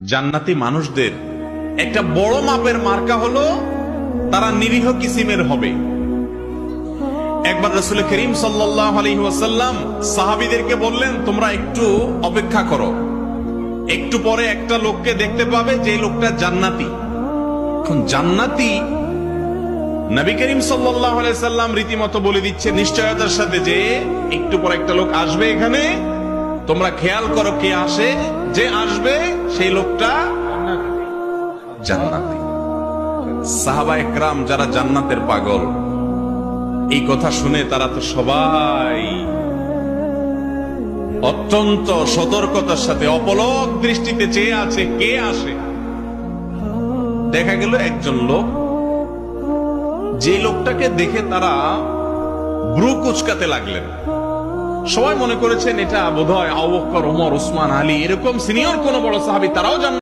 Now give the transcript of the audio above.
জান্নাতি মানুষদের একটা বড় মাপের মার্কা হলো তারা নিরীহ কিসিমের হবে। একবার রাসূল করিম সাল্লাল্লাহু আলাইহি ওয়াসাল্লাম সাহাবীদেরকে বললেন, তোমরা একটু অপেক্ষা করো, একটু পরে একটা লোককে দেখতে পাবে যে লোকটা জান্নাতি। এখন জান্নাতি নবী করিম সাল্লাল্লাহু আলাইহি ওয়াসাল্লাম রীতিমতো বলে দিচ্ছে নিশ্চয়তার সাথে যে একটু পরে একটা লোক আসবে এখানে, তোমরা খেয়াল করো কে আসে, যে আসবে সেই লোকটা জান্নাতি। সাহাবায়ে কেরাম যারা জান্নাতের পাগল, এই কথা শুনে তারা তো সবাই অত্যন্ত সতর্কতার সাথে অপলক দৃষ্টিতে চেয়ে আছে কে আসে। দেখা গেল একজন লোক, যে লোকটাকে দেখে তারা ব্রু কুচকাতে লাগলেন। সবাই মনে করেছেন এটা বোধহয় আবু বকর, ওমর, উসমান, আলী, এরকম সিনিয়র কোন বড় সাহাবী, তারাও জান্নাত